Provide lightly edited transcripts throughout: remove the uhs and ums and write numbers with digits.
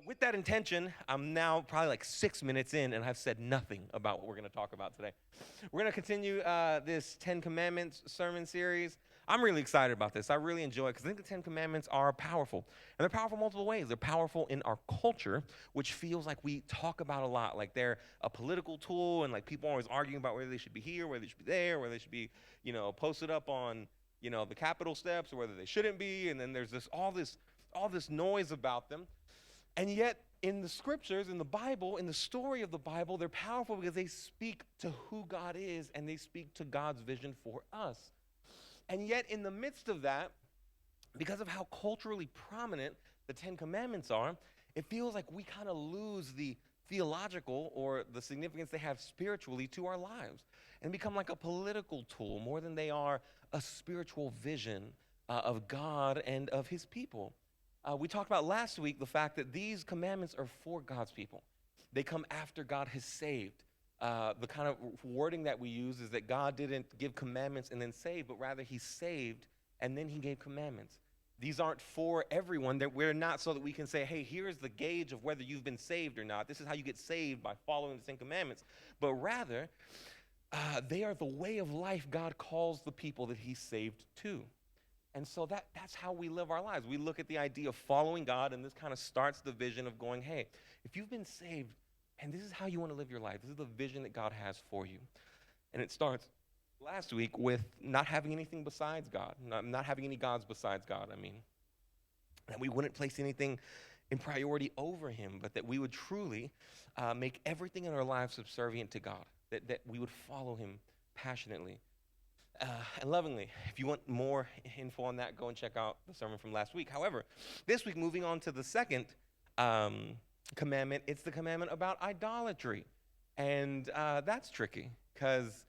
With that intention, I'm now probably like 6 minutes in, and I've said nothing about what we're going to talk about today. We're going to continue this Ten Commandments sermon series. I'm really excited about this. I really enjoy it because I think the Ten Commandments are powerful. And they're powerful multiple ways. They're powerful in our culture, which feels like we talk about a lot. Like they're a political tool, and like people are always arguing about whether they should be here, whether they should be there, whether they should be, posted up on, the Capitol steps, or whether they shouldn't be. And then there's all this noise about them. And yet, in the scriptures, in the Bible, in the story of the Bible, they're powerful because they speak to who God is and they speak to God's vision for us. And yet, in the midst of that, because of how culturally prominent the Ten Commandments are, it feels like we kind of lose the theological or the significance they have spiritually to our lives and become like a political tool more than they are a spiritual vision of God and of his people. We talked about last week the fact that these commandments are for God's people. They come after God has saved. The kind of wording that we use is that God didn't give commandments and then save, but rather he saved and then he gave commandments. These aren't for everyone. We're not so that we can say, hey, here's the gauge of whether you've been saved or not. This is how you get saved, by following the Ten Commandments. But rather, they are the way of life God calls the people that he saved to. And so that's how we live our lives. We look at the idea of following God, and this kind of starts the vision of going, hey, if you've been saved, and this is how you want to live your life, this is the vision that God has for you. And it starts last week with not having anything besides God, not having any gods besides God, that we wouldn't place anything in priority over him, but that we would truly make everything in our lives subservient to God, that we would follow him passionately. And lovingly. If you want more info on that, go and check out the sermon from last week. However, this week, moving on to the second commandment, it's the commandment about idolatry. And that's tricky, because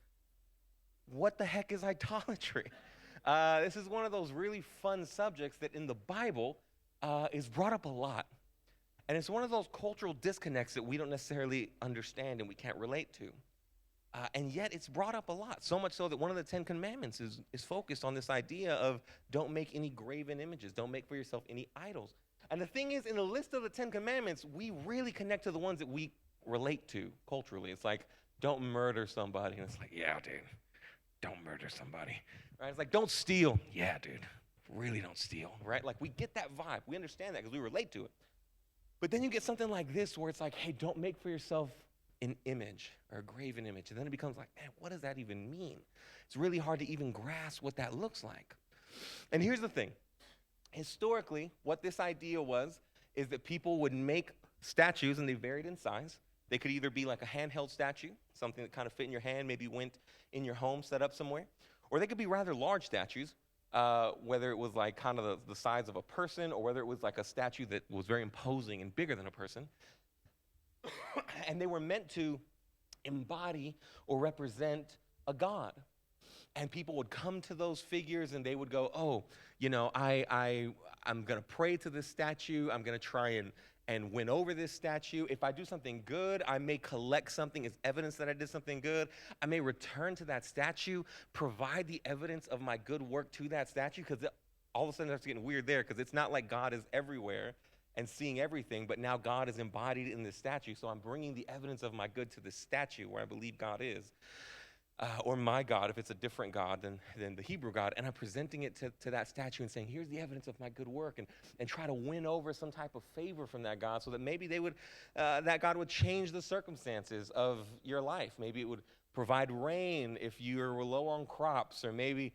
what the heck is idolatry? This is one of those really fun subjects that in the Bible is brought up a lot. And it's one of those cultural disconnects that we don't necessarily understand and we can't relate to. And yet it's brought up a lot, so much so that one of the Ten Commandments is focused on this idea of don't make any graven images, don't make for yourself any idols. And the thing is, in the list of the Ten Commandments, we really connect to the ones that we relate to culturally. It's like, don't murder somebody. And it's like, yeah, dude, don't murder somebody. Right? It's like, don't steal. Yeah, dude, really don't steal. Right? Like, we get that vibe. We understand that because we relate to it. But then you get something like this where it's like, hey, don't make for yourself an image or a graven image. And then it becomes like, man, what does that even mean? It's really hard to even grasp what that looks like. And here's the thing. Historically, what this idea was is that people would make statues, and they varied in size. They could either be like a handheld statue, something that kind of fit in your hand, maybe went in your home, set up somewhere, or they could be rather large statues, whether it was like kind of the size of a person, or whether it was like a statue that was very imposing and bigger than a person. And they were meant to embody or represent a god. And people would come to those figures and they would go, oh, I'm going to pray to this statue. I'm going to try and win over this statue. If I do something good, I may collect something as evidence that I did something good. I may return to that statue, provide the evidence of my good work to that statue, because all of a sudden it's getting weird there, because it's not like God is everywhere and seeing everything, but now God is embodied in this statue. So I'm bringing the evidence of my good to this statue where I believe God is, or my God, if it's a different God than the Hebrew God, and I'm presenting it to that statue and saying, here's the evidence of my good work, and try to win over some type of favor from that God so that maybe that God would change the circumstances of your life. Maybe it would provide rain if you were low on crops, or maybe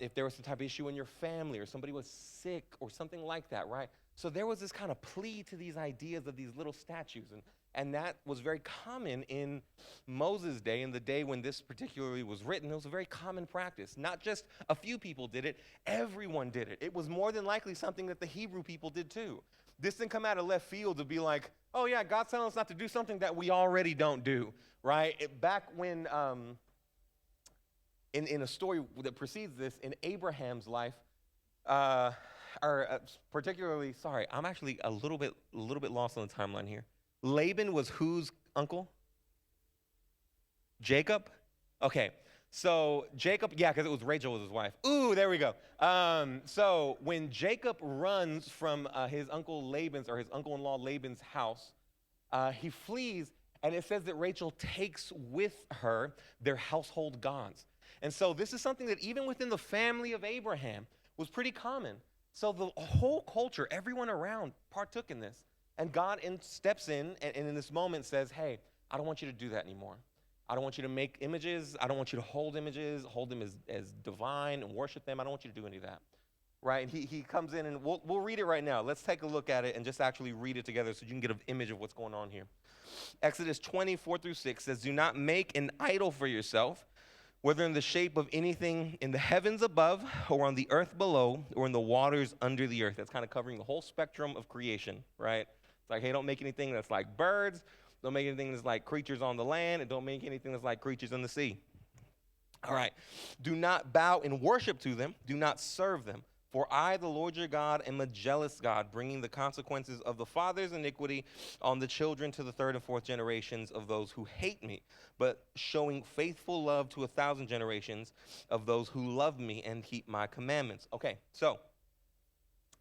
if there was some type of issue in your family, or somebody was sick, or something like that, right? So there was this kind of plea to these ideas of these little statues, and that was very common in Moses' day, in the day when this particularly was written. It was a very common practice. Not just a few people did it, everyone did it. It was more than likely something that the Hebrew people did too. This didn't come out of left field to be like, oh yeah, God's telling us not to do something that we already don't do, right? Back when, in a story that precedes this, in Abraham's life, particularly, sorry, I'm actually a little bit lost on the timeline here. Laban was whose uncle? Jacob? Okay, So Jacob, yeah, because it was Rachel was his wife. Ooh, there we go. So when Jacob runs from his uncle Laban's or his uncle-in-law Laban's house, he flees, and it says that Rachel takes with her their household gods. And so this is something that even within the family of Abraham was pretty common. So the whole culture, everyone around partook in this. And God steps in and in this moment says, hey, I don't want you to do that anymore. I don't want you to make images. I don't want you to hold images, hold them as divine and worship them. I don't want you to do any of that. Right? And he comes in, and we'll read it right now. Let's take a look at it and just actually read it together so you can get an image of what's going on here. Exodus 24-6 says, do not make an idol for yourself, whether in the shape of anything in the heavens above or on the earth below or in the waters under the earth. That's kind of covering the whole spectrum of creation, right? It's like, hey, don't make anything that's like birds. Don't make anything that's like creatures on the land. And don't make anything that's like creatures in the sea. All right. Do not bow and worship to them. Do not serve them. For I, the Lord your God, am a jealous God, bringing the consequences of the father's iniquity on the children to the third and fourth generations of those who hate me, but showing faithful love to 1,000 generations of those who love me and keep my commandments. Okay, so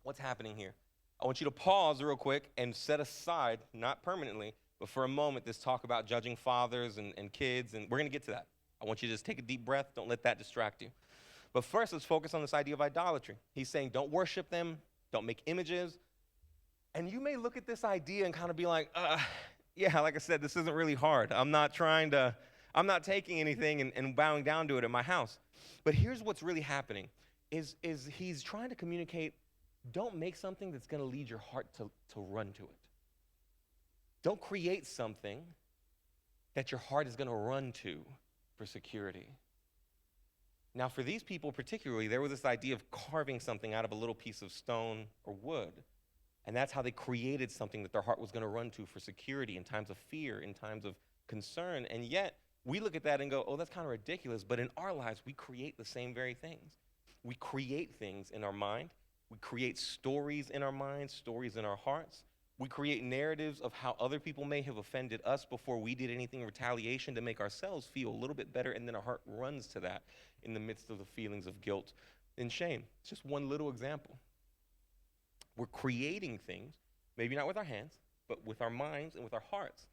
what's happening here? I want you to pause real quick and set aside, not permanently, but for a moment, this talk about judging fathers and kids, and we're going to get to that. I want you to just take a deep breath. Don't let that distract you. But first, let's focus on this idea of idolatry. He's saying don't worship them, don't make images. And you may look at this idea and kind of be like, yeah, like I said, this isn't really hard. I'm not taking anything and bowing down to it in my house. But here's what's really happening, is he's trying to communicate, don't make something that's going to lead your heart to run to it. Don't create something that your heart is going to run to for security. Now, for these people particularly, there was this idea of carving something out of a little piece of stone or wood. And that's how they created something that their heart was going to run to for security in times of fear, in times of concern. And yet, we look at that and go, oh, that's kind of ridiculous. But in our lives, we create the same very things. We create things in our mind. We create stories in our minds, stories in our hearts. We create narratives of how other people may have offended us before we did anything in retaliation to make ourselves feel a little bit better, and then our heart runs to that in the midst of the feelings of guilt and shame. It's just one little example. We're creating things, maybe not with our hands, but with our minds and with our hearts,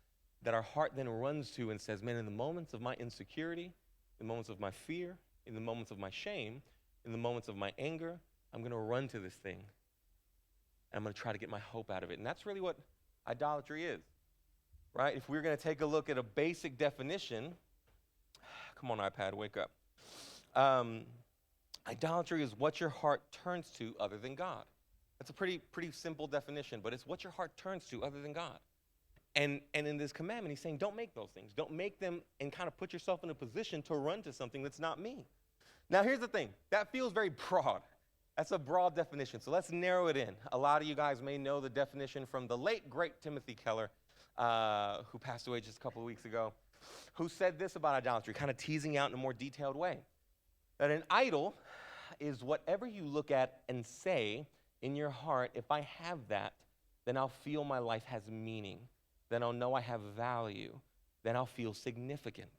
that our heart then runs to and says, man, in the moments of my insecurity, in the moments of my fear, in the moments of my shame, in the moments of my anger, I'm going to run to this thing. I'm going to try to get my hope out of it. And that's really what idolatry is, right? If we're going to take a look at a basic definition, come on, iPad, wake up. Idolatry is what your heart turns to other than God. That's a pretty simple definition, but it's what your heart turns to other than God. And in this commandment, he's saying, don't make those things. Don't make them and kind of put yourself in a position to run to something that's not me. Now, here's the thing. That feels very broad. That's a broad definition, so let's narrow it in. A lot of you guys may know the definition from the late, great Timothy Keller, who passed away just a couple of weeks ago, who said this about idolatry, kind of teasing out in a more detailed way, that an idol is whatever you look at and say in your heart, if I have that, then I'll feel my life has meaning. Then I'll know I have value. Then I'll feel significant.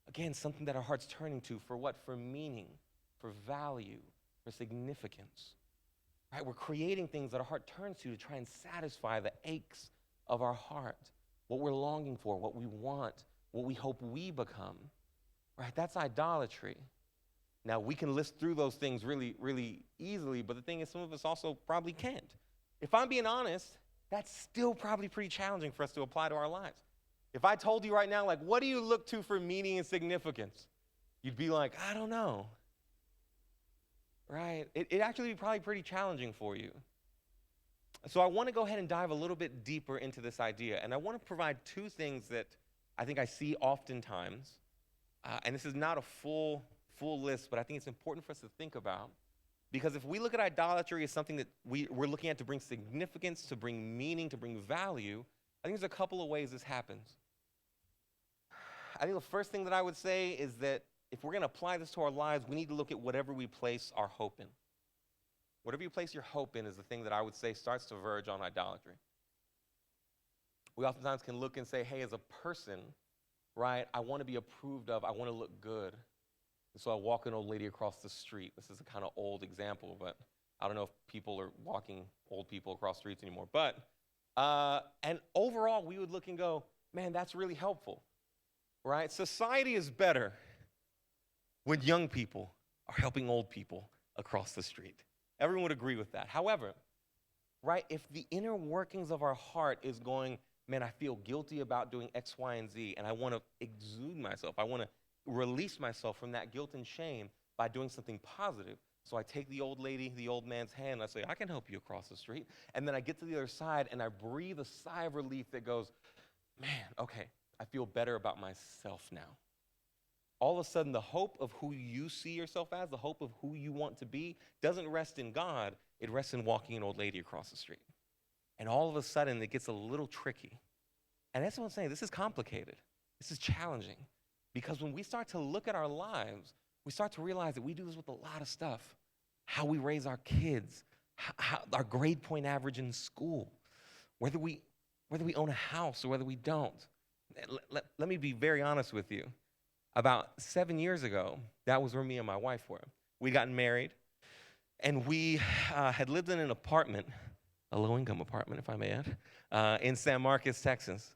Again, something that our heart's turning to for what? For meaning, for value, for significance, right? We're creating things that our heart turns to try and satisfy the aches of our heart, what we're longing for, what we want, what we hope we become, right? That's idolatry. Now, we can list through those things really, really easily, but the thing is, some of us also probably can't. If I'm being honest, that's still probably pretty challenging for us to apply to our lives. If I told you right now, like, what do you look to for meaning and significance? You'd be like, I don't know. Right? It actually be probably pretty challenging for you. So I want to go ahead and dive a little bit deeper into this idea. And I want to provide two things that I think I see oftentimes. And this is not a full list, but I think it's important for us to think about. Because if we look at idolatry as something that we're looking at to bring significance, to bring meaning, to bring value, I think there's a couple of ways this happens. I think the first thing that I would say is that if we're going to apply this to our lives, we need to look at whatever we place our hope in. Whatever you place your hope in is the thing that I would say starts to verge on idolatry. We oftentimes can look and say, hey, as a person, right, I want to be approved of, I want to look good. So I walk an old lady across the street. This is a kind of old example, but I don't know if people are walking old people across streets anymore. But, and overall, we would look and go, man, that's really helpful, right? Society is better when young people are helping old people across the street. Everyone would agree with that. However, right, if the inner workings of our heart is going, man, I feel guilty about doing X, Y, and Z, and I want to exude myself. I want to release myself from that guilt and shame by doing something positive. So I take the old lady, the old man's hand, and I say, I can help you across the street. And then I get to the other side, and I breathe a sigh of relief that goes, man, okay, I feel better about myself now. All of a sudden, the hope of who you see yourself as, the hope of who you want to be, doesn't rest in God. It rests in walking an old lady across the street. And all of a sudden, it gets a little tricky. And that's what I'm saying. This is complicated. This is challenging. Because when we start to look at our lives, we start to realize that we do this with a lot of stuff. How we raise our kids, how our grade point average in school, whether we own a house or whether we don't. Let me be very honest with you. About 7 years ago, that was where me and my wife were. We'd gotten married, and we had lived in an apartment, a low-income apartment, if I may add, in San Marcos, Texas.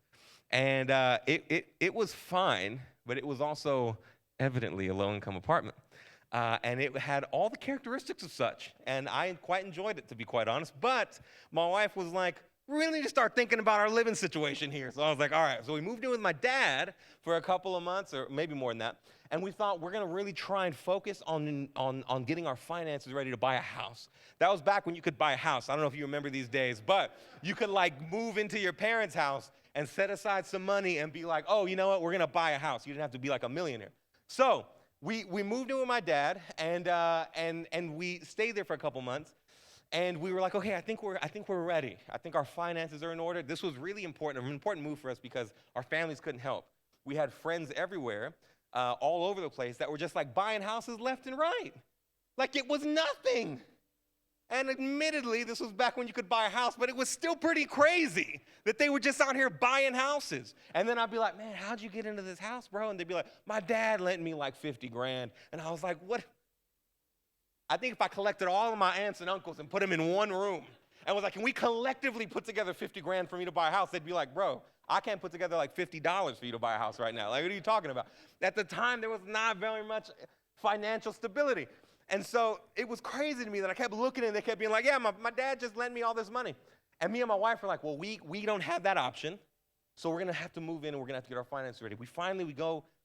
And it was fine, but it was also evidently a low-income apartment. And it had all the characteristics of such. And I quite enjoyed it, to be quite honest. But my wife was like, we really need to start thinking about our living situation here. So I was like, all right. So we moved in with my dad for a couple of months, or maybe more than that. And we thought we're going to really try and focus on getting our finances ready to buy a house. That was back when you could buy a house. I don't know if you remember these days, but you could like move into your parents' house and set aside some money and be like, oh, you know what? We're going to buy a house. You didn't have to be like a millionaire. So we moved in with my dad, and we stayed there for a couple months. And we were like, okay, I think we're ready. I think our finances are in order. This was really important, an important move for us because our families couldn't help. We had friends everywhere, all over the place, that were just like buying houses left and right. Like it was nothing. And admittedly, this was back when you could buy a house, but it was still pretty crazy that they were just out here buying houses. And then I'd be like, man, how'd you get into this house, bro? And they'd be like, my dad lent me like 50 grand. And I was like, what? I think if I collected all of my aunts and uncles and put them in one room and was like, can we collectively put together 50 grand for me to buy a house? They'd be like, bro, I can't put together like $50 for you to buy a house right now. Like, what are you talking about? At the time, there was not very much financial stability. And so it was crazy to me that I kept looking and they kept being like, yeah, my dad just lent me all this money. And me and my wife were like, well, we don't have that option. So we're going to have to move in and we're going to have to get our finances ready.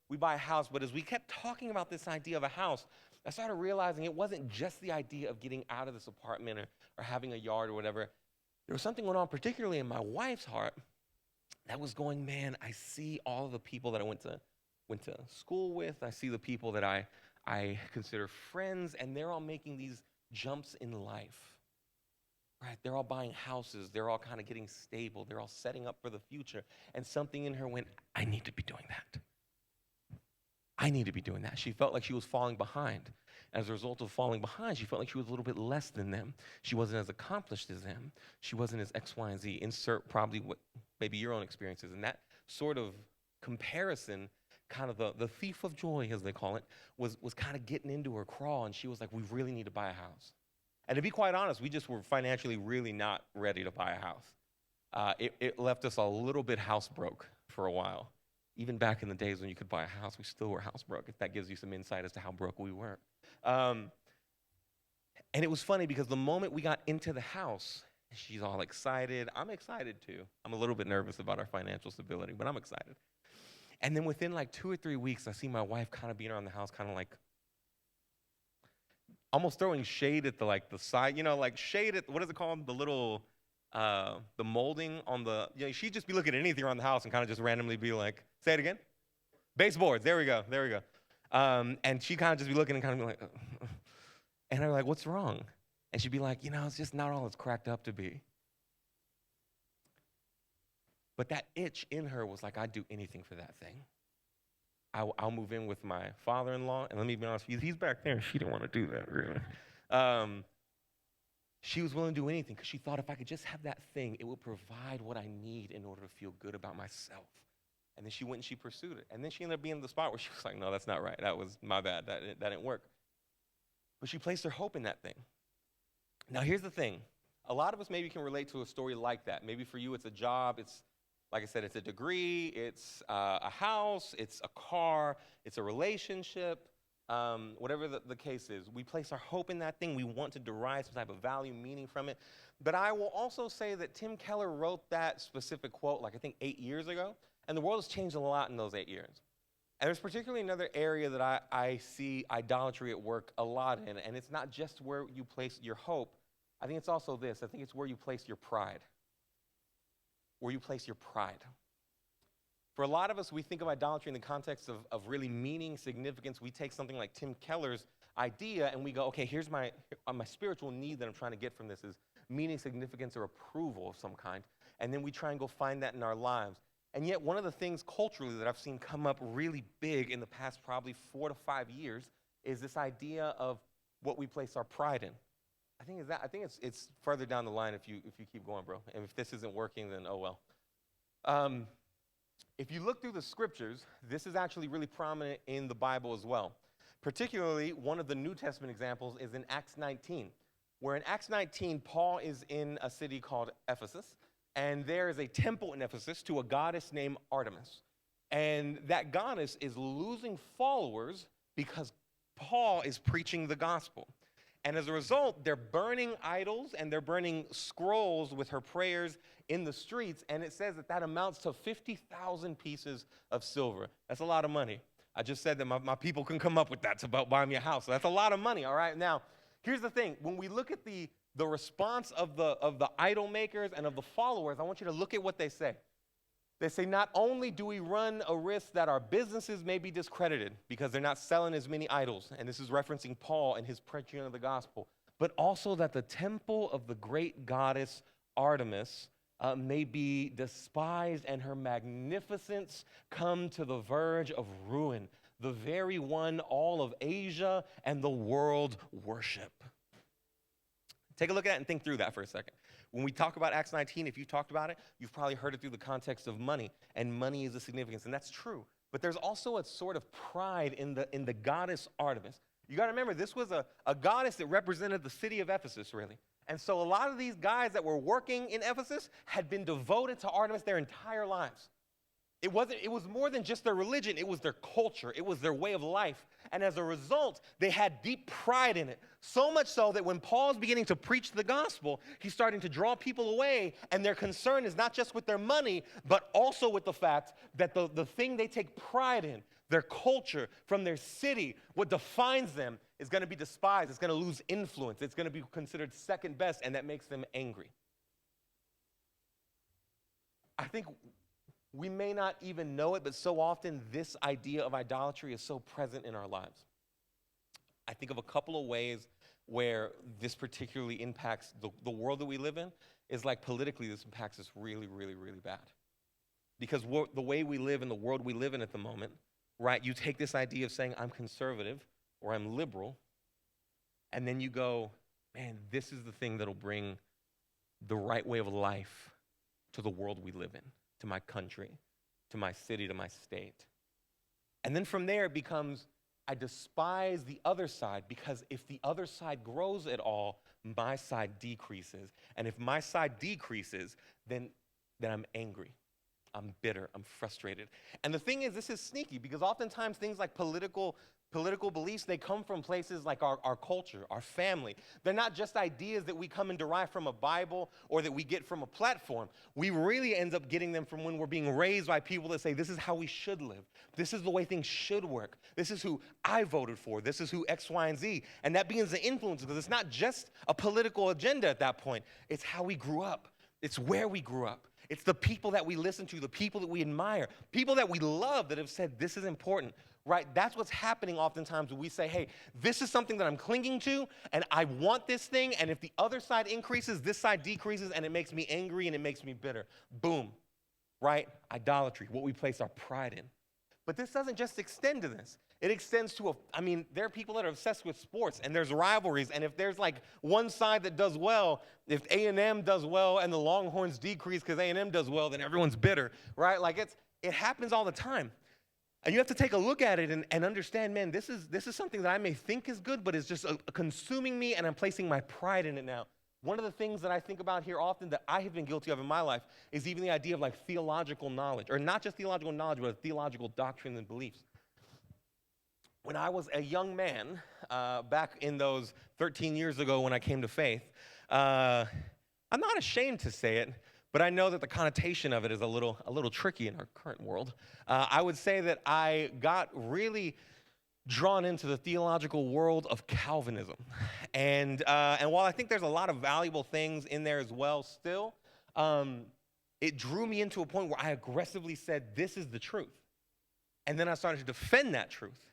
We buy a house. But as we kept talking about this idea of a house, I started realizing it wasn't just the idea of getting out of this apartment or having a yard or whatever. There was something going on, particularly in my wife's heart, that was going, man, I see all of the people that I went to school with. I see the people that I consider friends, and they're all making these jumps in life, right? They're all buying houses. They're all kind of getting stable. They're all setting up for the future. And something in her went, I need to be doing that. I need to be doing that. She felt like she was falling behind. As a result of falling behind, she felt like she was a little bit less than them. She wasn't as accomplished as them. She wasn't as X, Y, and Z. Insert probably what maybe your own experiences. And that sort of comparison, kind of the thief of joy, as they call it, was kind of getting into her craw. And she was like, we really need to buy a house. And to be quite honest, we just were financially really not ready to buy a house. It left us a little bit house broke for a while. Even back in the days when you could buy a house, we still were house broke, if that gives you some insight as to how broke we were. And it was funny because the moment we got into the house, she's all excited. I'm excited too. I'm a little bit nervous about our financial stability, but I'm excited. And then within like 2 or 3 weeks, I see my wife kind of being around the house, kind of like almost throwing shade at the side, like shade at, what is it called? The little, the molding on the, she'd just be looking at anything around the house and kind of just randomly be like, say it again? Baseboards, there we go. And she'd kind of just be looking and kind of be like, and I'm like, what's wrong? And she'd be like, it's just not all it's cracked up to be. But that itch in her was like, I'd do anything for that thing. I'll move in with my father-in-law, and let me be honest with you, he's back there, and she didn't want to do that, really. She was willing to do anything because she thought if I could just have that thing, it would provide what I need in order to feel good about myself. And then she went and she pursued it. And then she ended up being in the spot where she was like, no, that's not right. That was my bad. That didn't work. But she placed her hope in that thing. Now, here's the thing. A lot of us maybe can relate to a story like that. Maybe for you, it's a job. It's, like I said, it's a degree. It's a house. It's a car. It's a relationship. Whatever the case is, we place our hope in that thing. We want to derive some type of value, meaning from it. But I will also say that Tim Keller wrote that specific quote, like I think 8 years ago, and the world has changed a lot in those 8 years. And there's particularly another area that I see idolatry at work a lot in, and it's not just where you place your hope. I think it's also this. I think it's where you place your pride. Where you place your pride. For a lot of us, we think of idolatry in the context of really meaning, significance. We take something like Tim Keller's idea and we go, okay, here's my spiritual need that I'm trying to get from this is meaning, significance, or approval of some kind. And then we try and go find that in our lives. And yet one of the things culturally that I've seen come up really big in the past probably 4 to 5 years is this idea of what we place our pride in. I think it's further down the line if you keep going, bro. And if this isn't working, then oh well. If you look through the scriptures, this is actually really prominent in the Bible as well. Particularly, one of the New Testament examples is in Acts 19, where in Acts 19, Paul is in a city called Ephesus, and there is a temple in Ephesus to a goddess named Artemis. And that goddess is losing followers because Paul is preaching the gospel. And as a result, they're burning idols and they're burning scrolls with her prayers in the streets. And it says that amounts to 50,000 pieces of silver. That's a lot of money. I just said that my people can come up with that to about buy me a house. So that's a lot of money, all right? Now, here's the thing. When we look at the response of the idol makers and of the followers, I want you to look at what they say. They say, not only do we run a risk that our businesses may be discredited because they're not selling as many idols, and this is referencing Paul and his preaching of the gospel, but also that the temple of the great goddess Artemis may be despised and her magnificence come to the verge of ruin, the very one all of Asia and the world worship. Take a look at it and think through that for a second. When we talk about Acts 19, if you talked about it, you've probably heard it through the context of money, and money is a significance, and that's true. But there's also a sort of pride in the goddess Artemis. You got to remember, this was a goddess that represented the city of Ephesus, really. And so a lot of these guys that were working in Ephesus had been devoted to Artemis their entire lives. It was more than just their religion, it was their culture, it was their way of life. And as a result, they had deep pride in it. So much so that when Paul's beginning to preach the gospel, he's starting to draw people away, and their concern is not just with their money, but also with the fact that the thing they take pride in, their culture from their city, what defines them, is going to be despised, it's going to lose influence, it's going to be considered second best, and that makes them angry. I think we may not even know it, but so often this idea of idolatry is so present in our lives. I think of a couple of ways where this particularly impacts the world that we live in. Is like politically, this impacts us really, really, really bad. Because the way we live in the world we live in at the moment, right, you take this idea of saying I'm conservative or I'm liberal, and then you go, man, this is the thing that'll bring the right way of life to the world we live in, to my country, to my city, to my state. And then from there it becomes, I despise the other side because if the other side grows at all, my side decreases. And if my side decreases, then I'm angry. I'm bitter. I'm frustrated. And the thing is, this is sneaky because oftentimes things like political beliefs, they come from places like our culture, our family. They're not just ideas that we come and derive from a Bible or that we get from a platform. We really end up getting them from when we're being raised by people that say, this is how we should live. This is the way things should work. This is who I voted for. This is who X, Y, and Z. And that begins to influence because it's not just a political agenda at that point. It's how we grew up. It's where we grew up. It's the people that we listen to, the people that we admire, people that we love that have said, this is important, right? That's what's happening oftentimes when we say, hey, this is something that I'm clinging to, and I want this thing, and if the other side increases, this side decreases, and it makes me angry and it makes me bitter. Boom, right? Idolatry, what we place our pride in. But this doesn't just extend to this. It extends to there are people that are obsessed with sports, and there's rivalries, and if there's like one side that does well, if A&M does well and the Longhorns decrease because A&M does well, then everyone's bitter, right? Like it happens all the time. And you have to take a look at it and understand, man, this is something that I may think is good, but it's just consuming me, and I'm placing my pride in it now. One of the things that I think about here often that I have been guilty of in my life is even the idea of like theological knowledge, or not just theological knowledge, but theological doctrines and beliefs. When I was a young man, back in those 13 years ago when I came to faith, I'm not ashamed to say it, but I know that the connotation of it is a little tricky in our current world. I would say that I got really drawn into the theological world of Calvinism. And while I think there's a lot of valuable things in there as well still, it drew me into a point where I aggressively said, this is the truth. And then I started to defend that truth.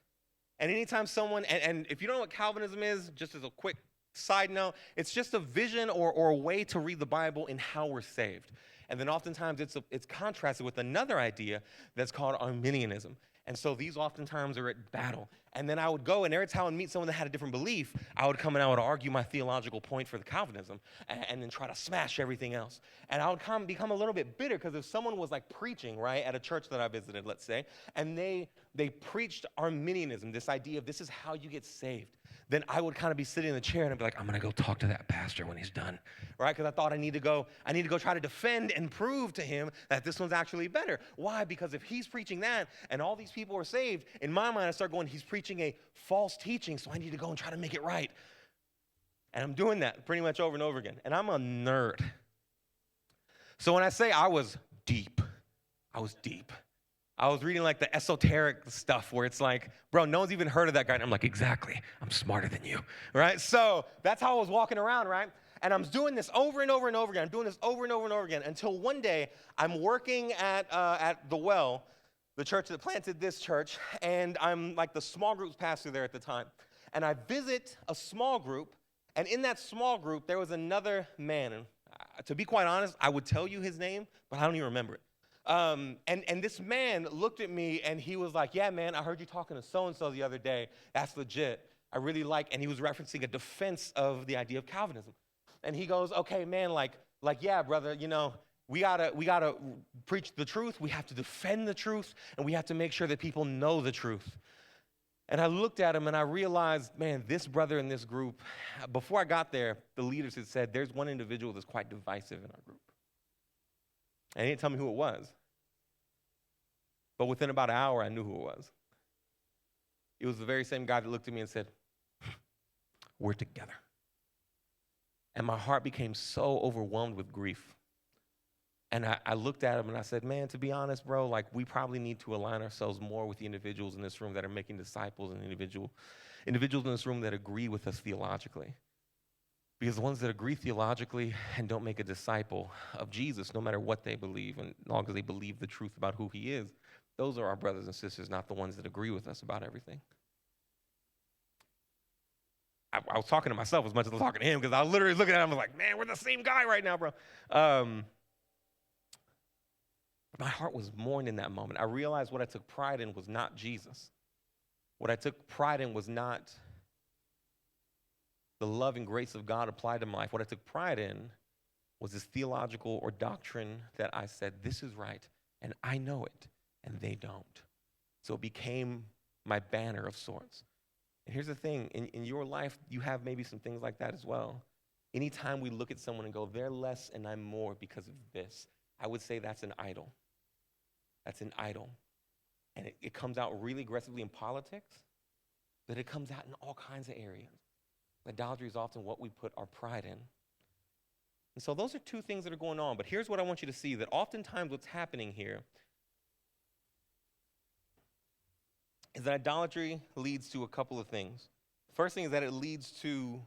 And anytime someone, and if you don't know what Calvinism is, just as a quick side note, it's just a vision or a way to read the Bible in how we're saved. And then oftentimes it's contrasted with another idea that's called Arminianism. And so these oftentimes are at battle. And then I would go, and every time I would meet someone that had a different belief, I would come and I would argue my theological point for the Calvinism and then try to smash everything else. And I would become a little bit bitter, because if someone was like preaching, right, at a church that I visited, let's say, and they preached Arminianism, this idea of this is how you get saved, then I would kind of be sitting in the chair and I'd be like, I'm going to go talk to that pastor when he's done, right? Because I thought I need to go try to defend and prove to him that this one's actually better. Why? Because if he's preaching that and all these people are saved, in my mind I start going, he's preaching a false teaching, so I need to go and try to make it right. And I'm doing that pretty much over and over again. And I'm a nerd. So when I say I was deep. I was reading like the esoteric stuff where it's like, bro, no one's even heard of that guy. And I'm like, exactly, I'm smarter than you, right? So that's how I was walking around, right? And I'm doing this over and over and over again. I'm doing this over and over and over again until one day I'm working at the Well, the church that planted this church, and I'm like the small groups pastor there at the time. And I visit a small group, and in that small group, there was another man. And to be quite honest, I would tell you his name, but I don't even remember it. And this man looked at me and he was like, yeah, man, I heard you talking to so-and-so the other day. That's legit. I really like, and he was referencing a defense of the idea of Calvinism. And he goes, okay, man, like, yeah, brother, you know, we gotta preach the truth. We have to defend the truth, and we have to make sure that people know the truth. And I looked at him and I realized, man, this brother in this group, before I got there, the leaders had said, there's one individual that's quite divisive in our group. And he didn't tell me who it was. But within about an hour, I knew who it was. It was the very same guy that looked at me and said, we're together. And my heart became so overwhelmed with grief. And I looked at him and I said, man, to be honest, bro, like we probably need to align ourselves more with the individuals in this room that are making disciples and individuals in this room that agree with us theologically. Because the ones that agree theologically and don't make a disciple of Jesus, no matter what they believe, and as long as they believe the truth about who he is, those are our brothers and sisters, not the ones that agree with us about everything. I was talking to myself as much as I was talking to him, because I was literally looking at him and like, man, we're the same guy right now, bro. My heart was mourned in that moment. I realized what I took pride in was not Jesus. What I took pride in was not the love and grace of God applied to my life. What I took pride in was this theological or doctrine that I said, this is right, and I know it, and they don't. So it became my banner of sorts. And here's the thing, in your life, you have maybe some things like that as well. Anytime we look at someone and go, they're less and I'm more because of this, I would say that's an idol. That's an idol. And it comes out really aggressively in politics, but it comes out in all kinds of areas. Idolatry is often what we put our pride in. And so those are two things that are going on. But here's what I want you to see, that oftentimes what's happening here is that idolatry leads to a couple of things. The first thing is that it leads to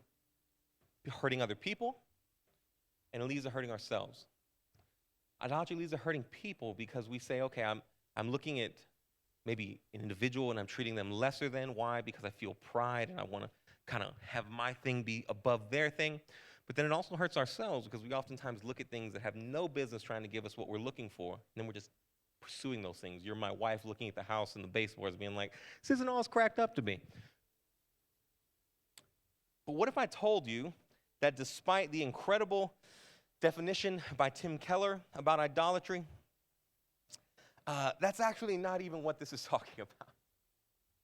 hurting other people, and it leads to hurting ourselves. Idolatry leads to hurting people because we say, okay, I'm looking at maybe an individual and I'm treating them lesser than. Why? Because I feel pride and I want to kind of have my thing be above their thing. But then it also hurts ourselves because we oftentimes look at things that have no business trying to give us what we're looking for, and then we're just pursuing those things. You're my wife looking at the house and the baseboards being like, this isn't all it's cracked up to be. But what if I told you that despite the incredible definition by Tim Keller about idolatry, That's actually not even what this is talking about.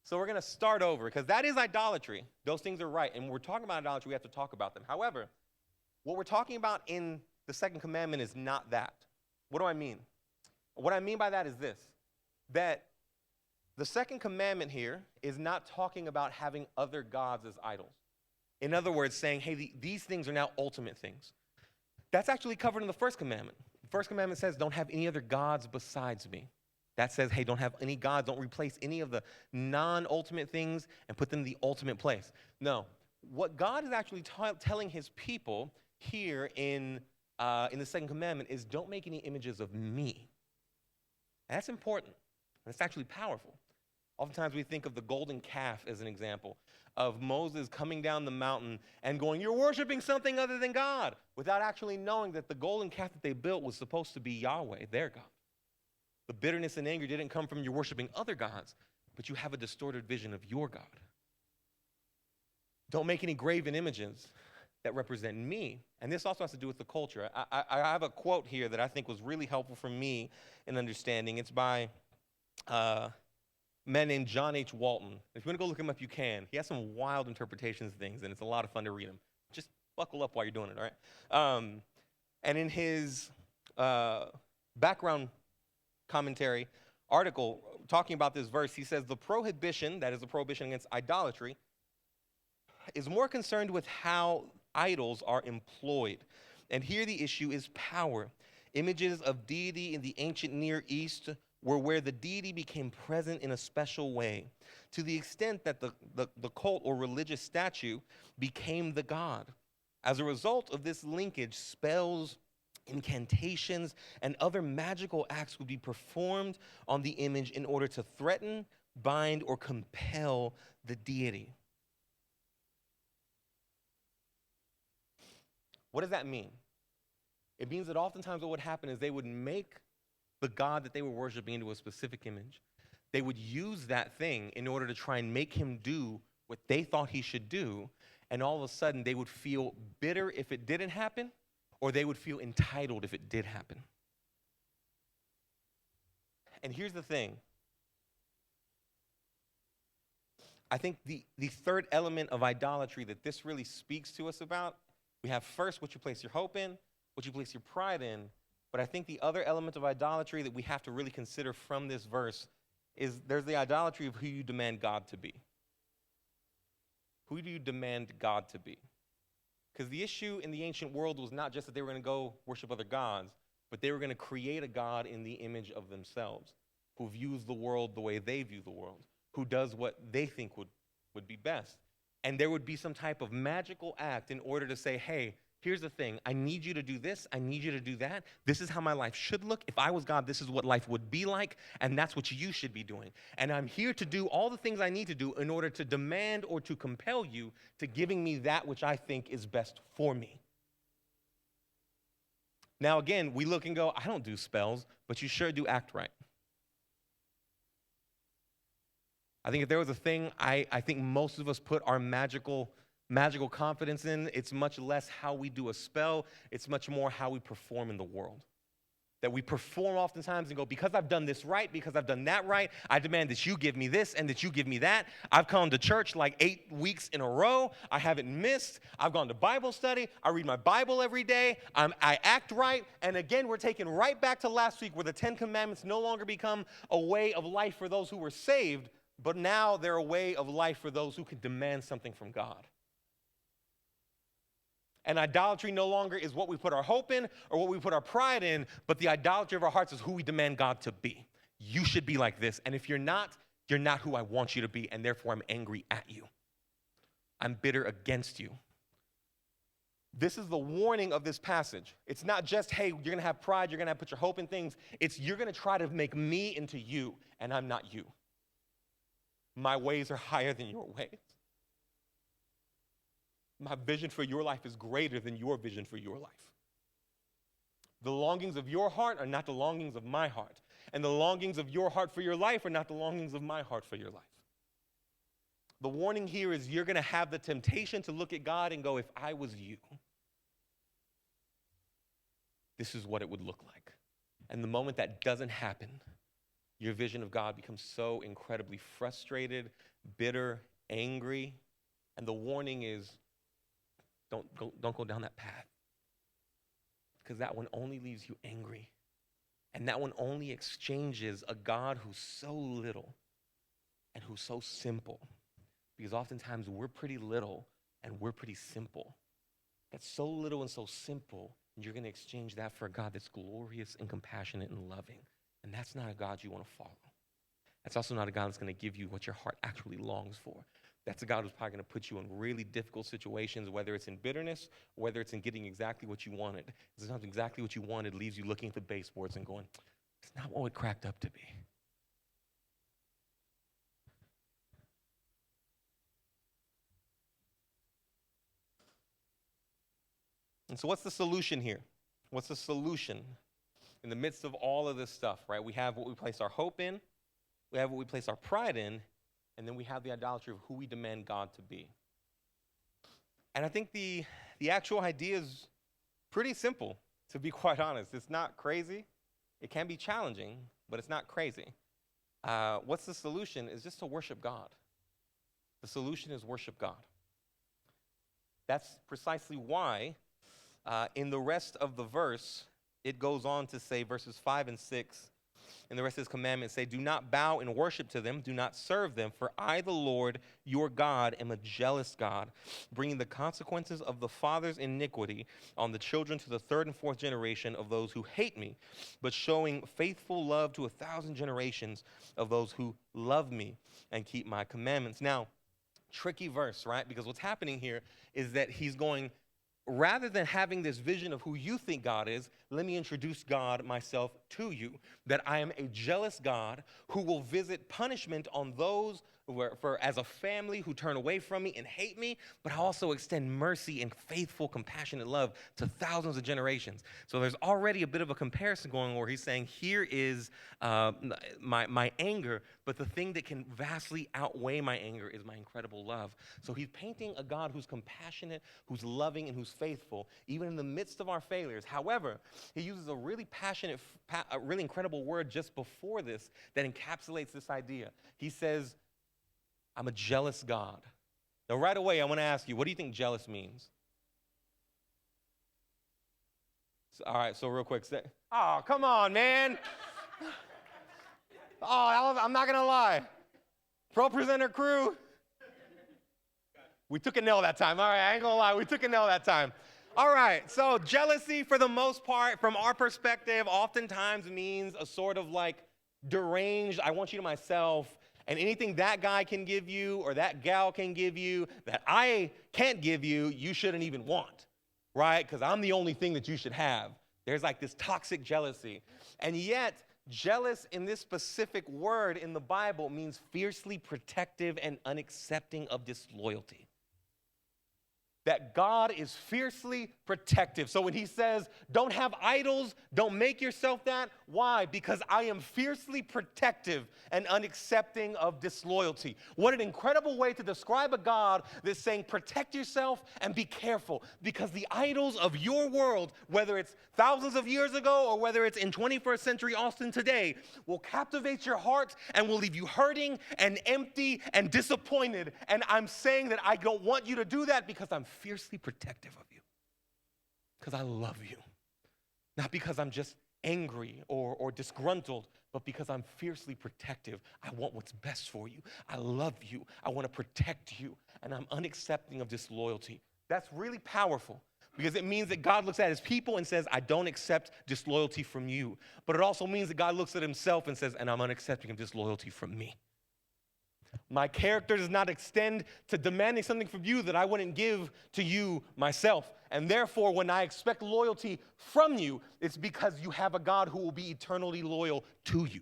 So we're going to start over because that is idolatry. Those things are right. And when we're talking about idolatry, we have to talk about them. However, what we're talking about in the second commandment is not that. What do I mean? What I mean by that is this, that the second commandment here is not talking about having other gods as idols. In other words, saying, hey, these things are now ultimate things. That's actually covered in the first commandment. The first commandment says, don't have any other gods besides me. That says, hey, don't have any gods. Don't replace any of the non-ultimate things and put them in the ultimate place. No. What God is actually telling his people here in the second commandment is don't make any images of me. And that's important. And it's actually powerful. Oftentimes we think of the golden calf as an example of Moses coming down the mountain and going, you're worshiping something other than God, without actually knowing that the golden calf that they built was supposed to be Yahweh, their God. The bitterness and anger didn't come from you worshiping other gods, but you have a distorted vision of your God. Don't make any graven images that represent me. And this also has to do with the culture. I have a quote here that I think was really helpful for me in understanding. It's by a man named John H. Walton. If you want to go look him up, you can. He has some wild interpretations of things, and it's a lot of fun to read them. Just buckle up while you're doing it, all right? And in his background commentary article talking about this verse, he says, the prohibition, that is the prohibition against idolatry, is more concerned with how idols are employed. And here the issue is power. Images of deity in the ancient Near East were where the deity became present in a special way, to the extent that the cult or religious statue became the god. As a result of this linkage, spells, incantations, and other magical acts would be performed on the image in order to threaten, bind, or compel the deity. What does that mean? It means that oftentimes what would happen is they would make the god that they were worshiping into a specific image. They would use that thing in order to try and make him do what they thought he should do, and all of a sudden they would feel bitter if it didn't happen, or they would feel entitled if it did happen. And here's the thing. I think the third element of idolatry that this really speaks to us about, we have first what you place your hope in, what you place your pride in, but I think the other element of idolatry that we have to really consider from this verse is there's the idolatry of who you demand God to be. Who do you demand God to be? Because the issue in the ancient world was not just that they were going to go worship other gods, but they were going to create a God in the image of themselves, who views the world the way they view the world, who does what they think would be best. And there would be some type of magical act in order to say, hey, here's the thing. I need you to do this. I need you to do that. This is how my life should look. If I was God, this is what life would be like, and that's what you should be doing. And I'm here to do all the things I need to do in order to demand or to compel you to giving me that which I think is best for me. Now, again, we look and go, I don't do spells, but you sure do act right. I think if there was a thing I think most of us put our magical confidence in, it's much less how we do a spell, it's much more how we perform in the world. That we perform oftentimes and go, because I've done this right, because I've done that right, I demand that you give me this and that you give me that. I've come to church like 8 weeks in a row. I haven't missed. I've gone to Bible study. I read my Bible every day. I act right. And again, we're taken right back to last week where the 10 Commandments no longer become a way of life for those who were saved, but now they're a way of life for those who can demand something from God. And idolatry no longer is what we put our hope in or what we put our pride in, but the idolatry of our hearts is who we demand God to be. You should be like this, and if you're not who I want you to be, and therefore I'm angry at you. I'm bitter against you. This is the warning of this passage. It's not just, hey, you're going to have pride, you're going to put your hope in things. It's you're going to try to make me into you, and I'm not you. My ways are higher than your ways. My vision for your life is greater than your vision for your life. The longings of your heart are not the longings of my heart. And the longings of your heart for your life are not the longings of my heart for your life. The warning here is you're going to have the temptation to look at God and go, if I was you, this is what it would look like. And the moment that doesn't happen, your vision of God becomes so incredibly frustrated, bitter, angry. And the warning is, don't go down that path. Because that one only leaves you angry. And that one only exchanges a God who's so little and who's so simple. Because oftentimes we're pretty little and we're pretty simple. That's so little and so simple, and you're going to exchange that for a God that's glorious and compassionate and loving. And that's not a God you want to follow. That's also not a God that's going to give you what your heart actually longs for. That's a God who's probably going to put you in really difficult situations, whether it's in bitterness, or whether it's in getting exactly what you wanted. It's not exactly what you wanted, leaves you looking at the baseboards and going, it's not what it cracked up to be. And so what's the solution here? What's the solution in the midst of all of this stuff, right? We have what we place our hope in, we have what we place our pride in, and then we have the idolatry of who we demand God to be. And I think the actual idea is pretty simple, to be quite honest. It's not crazy. It can be challenging, but it's not crazy. What's the solution is just to worship God. The solution is worship God. That's precisely why in the rest of the verse, it goes on to say, verses 5 and 6, in the rest of his commandments say, do not bow and worship to them, do not serve them, for I, the Lord, your God, am a jealous God, bringing the consequences of the father's iniquity on the children to the third and fourth generation of those who hate me, but showing faithful love to 1,000 generations of those who love me and keep my commandments. Now, tricky verse, right? Because what's happening here is that he's going, rather than having this vision of who you think God is, let me introduce God myself to you, that I am a jealous God who will visit punishment on those as a family who turn away from me and hate me, but I also extend mercy and faithful, compassionate love to thousands of generations. So there's already a bit of a comparison going on where he's saying, here is my anger, but the thing that can vastly outweigh my anger is my incredible love. So he's painting a God who's compassionate, who's loving, and who's faithful, even in the midst of our failures. However, he uses a really passionate, a really incredible word just before this that encapsulates this idea. He says, I'm a jealous God. Now, right away, I want to ask you, what do you think jealous means? All right, so real quick, oh, come on, man. I'm not going to lie. Pro presenter crew, we took an L that time. All right, I ain't going to lie, we took an L that time. All right, so jealousy, for the most part, from our perspective, oftentimes means a sort of like deranged, I want you to myself, and anything that guy can give you or that gal can give you that I can't give you, you shouldn't even want, right? Because I'm the only thing that you should have. There's like this toxic jealousy. And yet, jealous in this specific word in the Bible means fiercely protective and unaccepting of disloyalty. That God is fiercely protective. So when he says, don't have idols, don't make yourself that, why? Because I am fiercely protective and unaccepting of disloyalty. What an incredible way to describe a God that's saying, protect yourself and be careful. Because the idols of your world, whether it's thousands of years ago or whether it's in 21st century Austin today, will captivate your heart and will leave you hurting and empty and disappointed. And I'm saying that I don't want you to do that because I'm fiercely protective of you. Because I love you. Not because I'm just angry or disgruntled, but because I'm fiercely protective. I want what's best for you. I love you. I want to protect you. And I'm unaccepting of disloyalty. That's really powerful because it means that God looks at his people and says, I don't accept disloyalty from you. But it also means that God looks at himself and says, and I'm unaccepting of disloyalty from me. My character does not extend to demanding something from you that I wouldn't give to you myself. And therefore, when I expect loyalty from you, it's because you have a God who will be eternally loyal to you.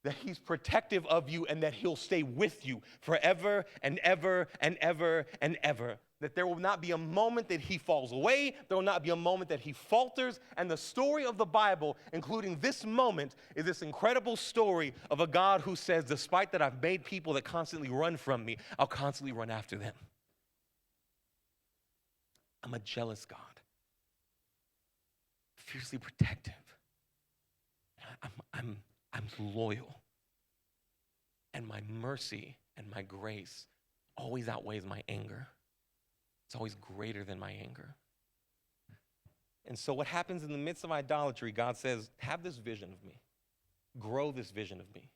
That he's protective of you and that he'll stay with you forever and ever and ever and ever. That there will not be a moment that he falls away. There will not be a moment that he falters. And the story of the Bible, including this moment, is this incredible story of a God who says, despite that I've made people that constantly run from me, I'll constantly run after them. I'm a jealous God. Fiercely protective. loyal. And my mercy and my grace always outweighs my anger. It's always greater than my anger. And so what happens in the midst of idolatry, God says, have this vision of me. Grow this vision of me.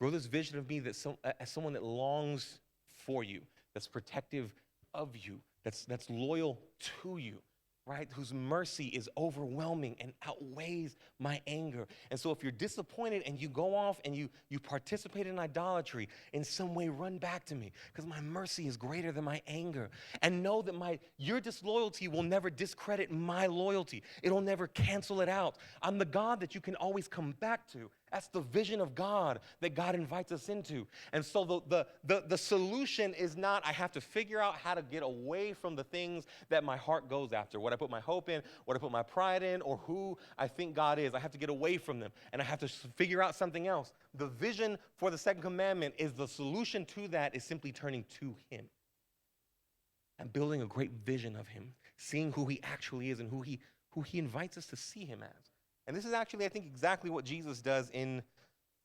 Grow this vision of me as someone that longs for you, that's protective of you, that's loyal to you, right? Whose mercy is overwhelming and outweighs my anger. And so if you're disappointed and you go off and you participate in idolatry, in some way run back to me, because my mercy is greater than my anger. And know that your disloyalty will never discredit my loyalty. It'll never cancel it out. I'm the God that you can always come back to. That's the vision of God that God invites us into. And so the solution is not, I have to figure out how to get away from the things that my heart goes after, what I put my hope in, what I put my pride in, or who I think God is. I have to get away from them, and I have to figure out something else. The vision for the second commandment is the solution to that is simply turning to him and building a great vision of him, seeing who he actually is and who he invites us to see him as. And this is actually, I think, exactly what Jesus does in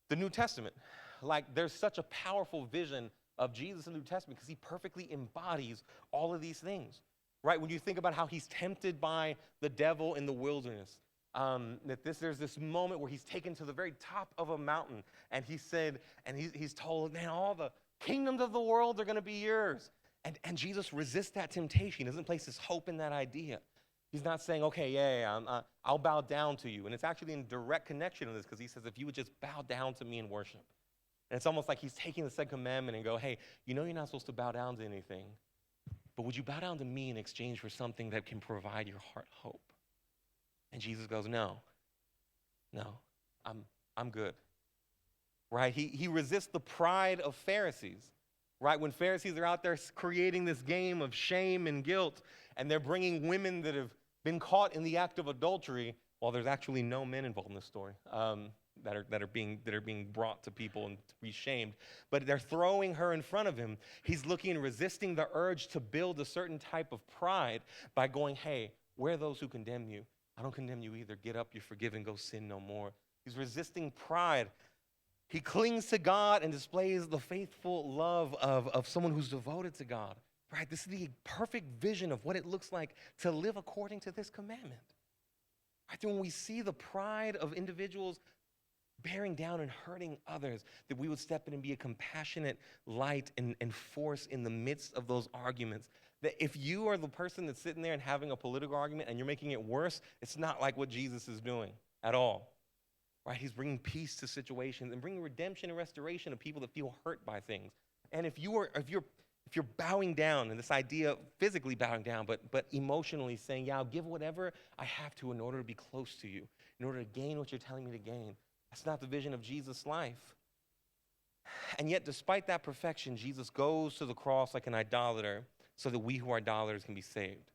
the New Testament. Like, there's such a powerful vision of Jesus in the New Testament because he perfectly embodies all of these things, right? When you think about how he's tempted by the devil in the wilderness, there's this moment where he's taken to the very top of a mountain, and he said, and he's told, man, all the kingdoms of the world are going to be yours. And Jesus resists that temptation. He doesn't place his hope in that idea. He's not saying, okay, I'll bow down to you. And it's actually in direct connection to this because he says, if you would just bow down to me and worship. And it's almost like he's taking the second commandment and go, hey, you know you're not supposed to bow down to anything, but would you bow down to me in exchange for something that can provide your heart hope? And Jesus goes, no, I'm good. Right? He resists the pride of Pharisees. Right? When Pharisees are out there creating this game of shame and guilt, and they're bringing women that have been caught in the act of adultery, while there's actually no men involved in this story that are being brought to people and to be shamed, but they're throwing her in front of him. He's looking and resisting the urge to build a certain type of pride by going, hey, where are those who condemn you? I don't condemn you either. Get up, you're forgiven, go sin no more. He's resisting pride. He clings to God and displays the faithful love of someone who's devoted to God. Right? This is the perfect vision of what it looks like to live according to this commandment. Right? When we see the pride of individuals bearing down and hurting others, that we would step in and be a compassionate light and force in the midst of those arguments. That if you are the person that's sitting there and having a political argument and you're making it worse, it's not like what Jesus is doing at all. Right? He's bringing peace to situations and bringing redemption and restoration to people that feel hurt by things. And if you're bowing down, and this idea of physically bowing down, but emotionally saying, yeah, I'll give whatever I have to in order to be close to you, in order to gain what you're telling me to gain. That's not the vision of Jesus' life. And yet, despite that perfection, Jesus goes to the cross like an idolater so that we who are idolaters can be saved.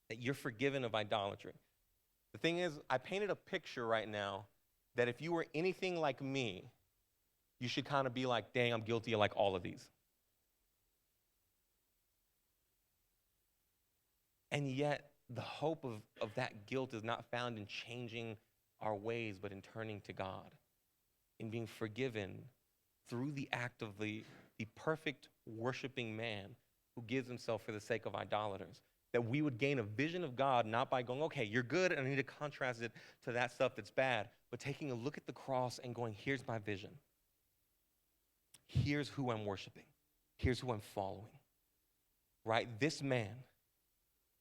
That you're forgiven of idolatry. The thing is, I painted a picture right now that if you were anything like me, you should kind of be like, dang, I'm guilty of like all of these. And yet, the hope of that guilt is not found in changing our ways, but in turning to God, in being forgiven through the act of the perfect worshiping man who gives himself for the sake of idolaters. That we would gain a vision of God, not by going, okay, you're good, and I need to contrast it to that stuff that's bad, but taking a look at the cross and going, here's my vision. Here's who I'm worshiping. Here's who I'm following. Right? This man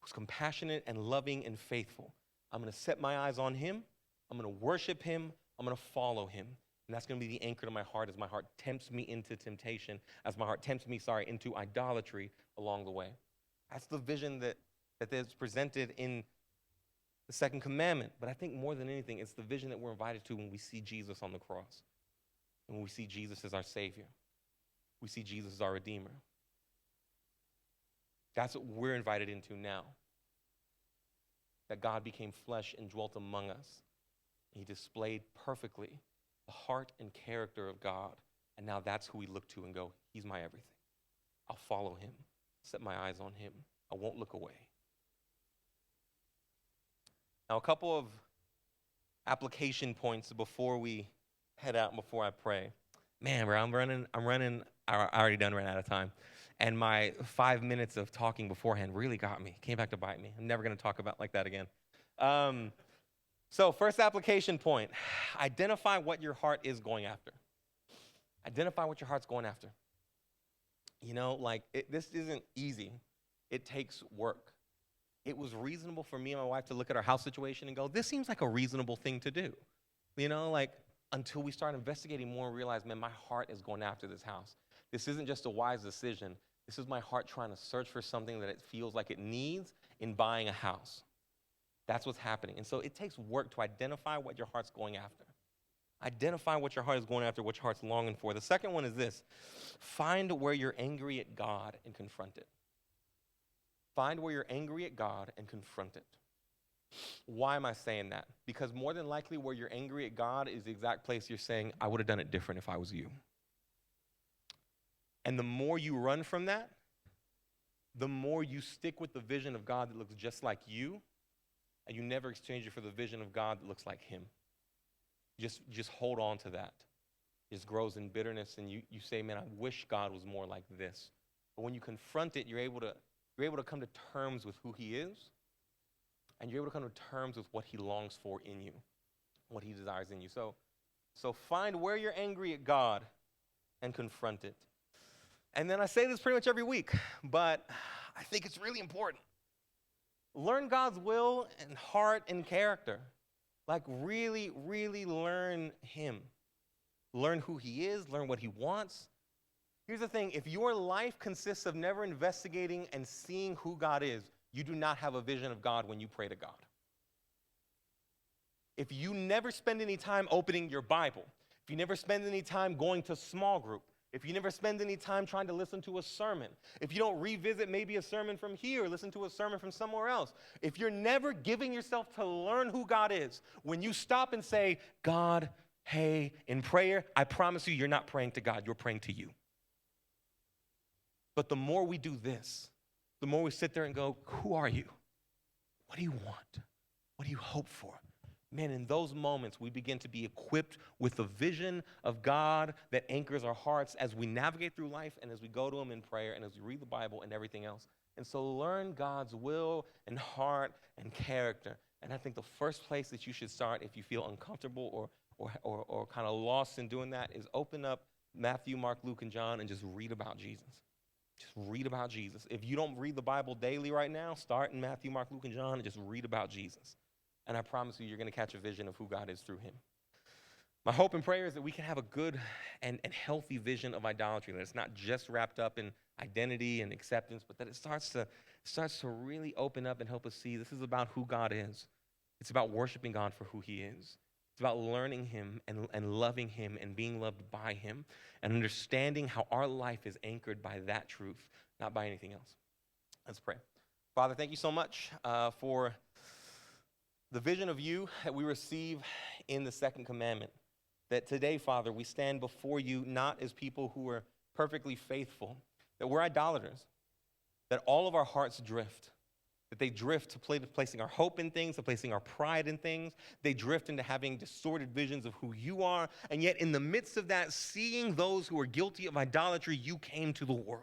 who's compassionate and loving and faithful. I'm going to set my eyes on him. I'm going to worship him. I'm going to follow him. And that's going to be the anchor to my heart as my heart tempts me into temptation, as my heart tempts me, into idolatry along the way. That's the vision that is presented in the second commandment. But I think more than anything, it's the vision that we're invited to when we see Jesus on the cross. And when we see Jesus as our Savior. We see Jesus as our Redeemer. That's what we're invited into now. That God became flesh and dwelt among us. He displayed perfectly the heart and character of God. And now that's who we look to and go, he's my everything. I'll follow him. Set my eyes on him. I won't look away. Now, a couple of application points before we head out, before I pray. Man, bro, I already done ran out of time. And my 5 minutes of talking beforehand really got me, came back to bite me. I'm never going to talk about like that again. So first application point, identify what your heart is going after. Identify what your heart's going after. You know, like, this isn't easy. It takes work. It was reasonable for me and my wife to look at our house situation and go, this seems like a reasonable thing to do. You know, like, until we start investigating more and realize, man, my heart is going after this house. This isn't just a wise decision. This is my heart trying to search for something that it feels like it needs in buying a house. That's what's happening. And so it takes work to identify what your heart's going after. Identify what your heart is going after, what your heart's longing for. The second one is this: find where you're angry at God and confront it. Find where you're angry at God and confront it. Why am I saying that? Because more than likely where you're angry at God is the exact place you're saying, I would have done it different if I was you. And the more you run from that, the more you stick with the vision of God that looks just like you, and you never exchange it for the vision of God that looks like him. Just hold on to that. It just grows in bitterness, and you say, man, I wish God was more like this. But when you confront it, you're able to come to terms with who he is, and you're able to come to terms with what he longs for in you, what he desires in you. So find where you're angry at God and confront it. And then I say this pretty much every week, but I think it's really important. Learn God's will and heart and character. Like, really, really learn him. Learn who he is, learn what he wants. Here's the thing, if your life consists of never investigating and seeing who God is, you do not have a vision of God when you pray to God. If you never spend any time opening your Bible, if you never spend any time going to small group, if you never spend any time trying to listen to a sermon, if you don't revisit maybe a sermon from here, listen to a sermon from somewhere else, if you're never giving yourself to learn who God is, when you stop and say, God, hey, in prayer, I promise you, you're not praying to God, you're praying to you. But the more we do this, the more we sit there and go, who are you? What do you want? What do you hope for? Man, in those moments, we begin to be equipped with the vision of God that anchors our hearts as we navigate through life and as we go to him in prayer and as we read the Bible and everything else. And so learn God's will and heart and character. And I think the first place that you should start if you feel uncomfortable or kind of lost in doing that is open up Matthew, Mark, Luke, and John and just read about Jesus. Just read about Jesus. If you don't read the Bible daily right now, start in Matthew, Mark, Luke, and John and just read about Jesus. And I promise you, you're going to catch a vision of who God is through him. My hope and prayer is that we can have a good and healthy vision of idolatry, that it's not just wrapped up in identity and acceptance, but that it starts to really open up and help us see this is about who God is. It's about worshiping God for who he is. It's about learning him and loving him and being loved by him and understanding how our life is anchored by that truth, not by anything else. Let's pray. Father, thank you so much for the vision of you that we receive in the second commandment. That today, Father, we stand before you not as people who are perfectly faithful, that we're idolaters, that all of our hearts drift, that they drift to placing our hope in things, to placing our pride in things. They drift into having distorted visions of who you are. And yet in the midst of that, seeing those who are guilty of idolatry, you came to the world.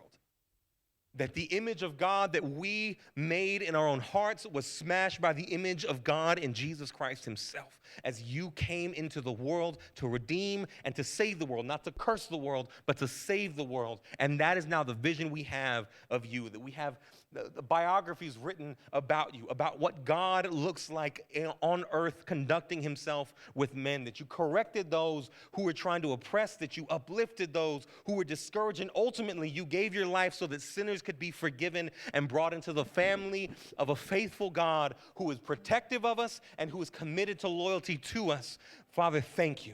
That the image of God that we made in our own hearts was smashed by the image of God in Jesus Christ himself, as you came into the world to redeem and to save the world, not to curse the world, but to save the world. And that is now the vision we have of you, that we have the biographies written about you, about what God looks like on earth conducting himself with men, that you corrected those who were trying to oppress, that you uplifted those who were discouraged, and ultimately you gave your life so that sinners could be forgiven and brought into the family of a faithful God who is protective of us and who is committed to loyalty to us. Father, thank you.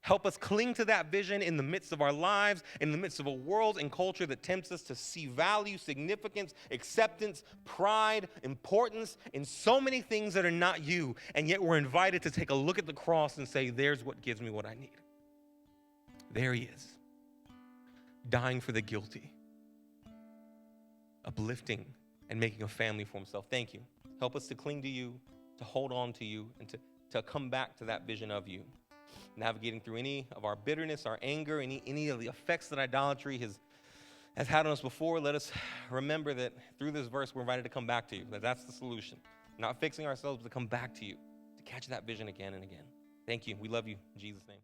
Help us cling to that vision in the midst of our lives, in the midst of a world and culture that tempts us to see value, significance, acceptance, pride, importance in so many things that are not you. And yet we're invited to take a look at the cross and say, there's what gives me what I need. There he is, dying for the guilty, uplifting and making a family for himself. Thank you. Help us to cling to you, to hold on to you, and to to come back to that vision of you. Navigating through any of our bitterness, our anger, any of the effects that idolatry has had on us before, let us remember that through this verse, we're invited to come back to you, that that's the solution. Not fixing ourselves, but to come back to you, to catch that vision again and again. Thank you. We love you. In Jesus' name.